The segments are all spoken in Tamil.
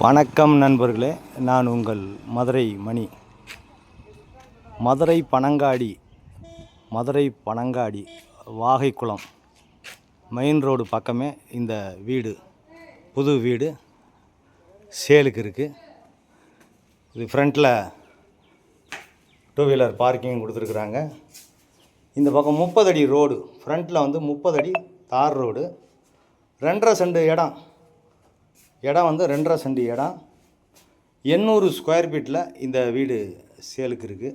வணக்கம் நண்பர்களே, நான் உங்கள் மதுரை மணி. மதுரை பனங்காடி வாகைக்குளம் மெயின் ரோடு பக்கமே இந்த வீடு, புது வீடு சேலுக்கு இருக்குது. இது ஃப்ரண்ட்டில் 2 வீலர் பார்க்கிங் கொடுத்துருக்குறாங்க. இந்த பக்கம் 30 அடி ரோடு, ஃப்ரண்ட்டில் வந்து 30 அடி தார் ரோடு. 2.5 சென்ட் இடம் வந்து 2.5 சென்ட் இடம். 800 ஸ்கொயர் ஃபீட்டில் இந்த வீடு சேலுக்கு இருக்குது.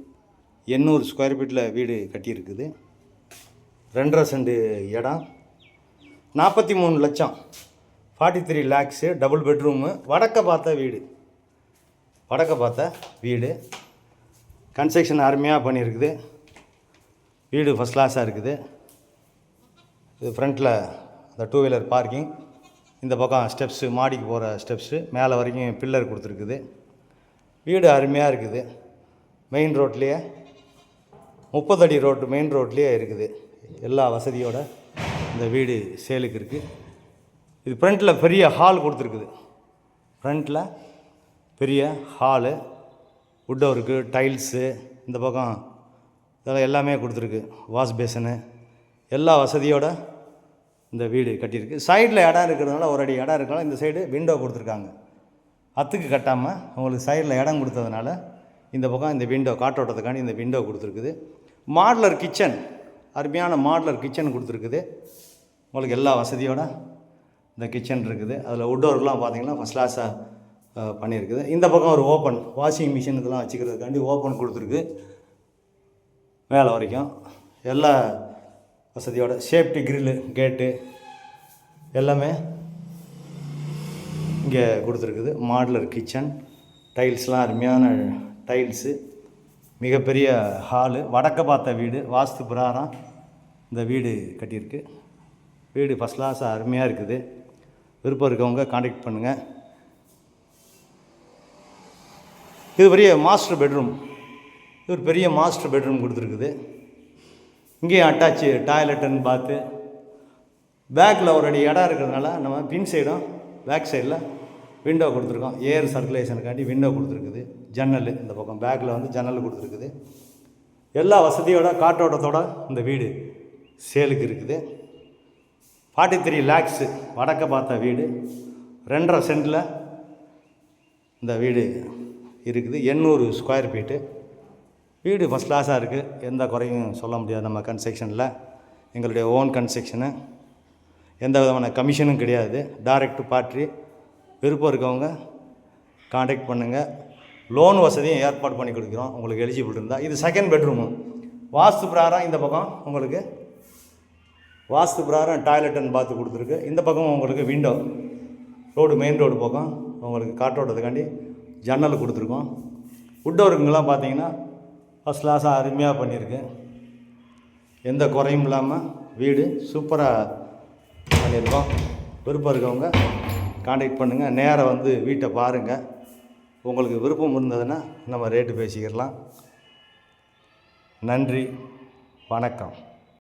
800 ஸ்கொயர் ஃபீட்டில் வீடு கட்டியிருக்குது. 2.5 சென்ட் இடம், 43 லட்சம், 43 லேக்ஸு. டபுள் பெட்ரூமு, வடக்க பார்த்த வீடு. கன்ஸ்ட்ரக்ஷன் அருமையாக பண்ணியிருக்குது. வீடு ஃபஸ்ட் கிளாஸாக இருக்குது. இது ஃப்ரண்ட்டில் இந்த 2 வீலர் பார்க்கிங். இந்த பக்கம் ஸ்டெப்ஸு, மாடிக்கு போகிற ஸ்டெப்ஸு, மேலே வரைக்கும் பில்லர் கொடுத்துருக்குது. வீடு அருமையாக இருக்குது. மெயின் ரோட்லேயே 30 அடி ரோட்டு மெயின் ரோட்லேயே இருக்குது. எல்லா வசதியோட இந்த வீடு சேலுக்கு இருக்குது. இது ஃப்ரண்ட்டில் பெரிய ஹால் கொடுத்துருக்குது. ஃப்ரண்ட்டில் பெரிய ஹாலு, வுட் ஒர்க்கு, டைல்ஸு, இந்த பக்கம் இதெல்லாம் எல்லாமே கொடுத்துருக்கு. வாஷ் பேசனு, எல்லா வசதியோட இந்த வீடு கட்டியிருக்கு. சைடில் இடம் இருக்கிறதுனால, ஒரு அடி இடம் இருக்கிறதுனால இந்த சைடு விண்டோ கொடுத்துருக்காங்க. அத்துக்கு கட்டாமல் உங்களுக்கு சைடில் இடம் கொடுத்ததுனால இந்த பக்கம் இந்த விண்டோ காற்றோட்டத்துக்காண்டி இந்த விண்டோ கொடுத்துருக்குது. மாடுலர் கிச்சன், அருமையான மாடுலர் கிச்சன் கொடுத்துருக்குது. உங்களுக்கு எல்லா வசதியோட இந்த கிச்சன் இருக்குது. அதில் வுட் ஒர்க்லாம் பார்த்தீங்கன்னா ஃபஸ்ட் கிளாஸாக பண்ணியிருக்குது. இந்த பக்கம் ஒரு ஓப்பன் வாஷிங் மிஷின் இதெல்லாம் வச்சுக்கிறதுக்காண்டி ஓப்பன் கொடுத்துருக்கு. மேலே வரைக்கும் எல்லா வசதியோட சேஃப்டி கிரில்லு, கேட்டு எல்லாமே இங்கே கொடுத்துருக்குது. மாடுலர் கிச்சன், டைல்ஸ்லாம் அருமையான டைல்ஸு, மிகப்பெரிய ஹாலு, வடக்க பார்த்த வீடு, வாஸ்து பிரகாரம் இந்த வீடு கட்டியிருக்கு. வீடு ஃபஸ்ட் கிளாஸாக அருமையாக இருக்குது. விருப்பம் இருக்கவங்க கான்டாக்ட் பண்ணுங்கள். இது பெரிய மாஸ்டர் பெட்ரூம். இது ஒரு பெரிய மாஸ்டர் பெட்ரூம் கொடுத்துருக்குது. இங்கேயும் அட்டாச்சு டாய்லெட் அண்ட் பாத்து. பேக்கில் ஒரு அடி இடம் இருக்கிறதுனால நம்ம பின் சைடும் பேக் சைடில் விண்டோ கொடுத்துருக்கோம். ஏர் சர்க்குலேஷனுக்காண்டி விண்டோ கொடுத்துருக்குது. ஜன்னல் இந்த பக்கம் பேக்கில் வந்து ஜன்னல் கொடுத்துருக்குது. எல்லா வசதியோட காற்றோட்டத்தோடு இந்த வீடு சேலுக்கு இருக்குது. 43 லேக்ஸு, வடக்க பார்த்த வீடு, 2.5 சென்டில் இந்த வீடு இருக்குது. 800 ஸ்கொயர் ஃபீட்டு. வீடு ஃபஸ்ட் கிளாஸாக இருக்குது. எந்த குறையும் சொல்ல முடியாது. நம்ம கன்ஸ்ட்ரக்ஷனில் எங்களுடைய ஓன் கன்ஸ்ட்ரக்ஷனு, எந்த விதமான கமிஷனும் கிடையாது. Direct party. விருப்பம் இருக்கவங்க கான்டாக்ட் பண்ணுங்கள். லோன் வசதியும் ஏற்பாடு பண்ணி கொடுக்குறோம் உங்களுக்கு எலிஜிபிள் இருந்தால். இது செகண்ட் பெட்ரூமு. வாஸ்து பிரகாரம் இந்த பக்கம் உங்களுக்கு வாஸ்து பிரகாரம் டாய்லெட் அண்ட் பாத்து கொடுத்துருக்கு. இந்த பக்கம் உங்களுக்கு விண்டோ, ரோடு மெயின் ரோடு பக்கம் உங்களுக்கு காற்றோட்டத்துக்காண்டி ஜன்னல் கொடுத்துருக்கோம். வுட் ஒர்க்குங்கெல்லாம் பார்த்தீங்கன்னா ஃபஸ்ட் கிளாஸாக அருமையாக பண்ணியிருக்கு. எந்த குறையும் இல்லாமல் வீடு சூப்பராக பண்ணியிருக்கோம். விருப்பம் இருக்கவங்க கான்டாக்ட் பண்ணுங்கள். நேராக வந்து வீட்டை பாருங்கள். உங்களுக்கு விருப்பம் இருந்ததுன்னா நம்ம ரேட்டு பேசிக்கிடலாம். நன்றி, வணக்கம்.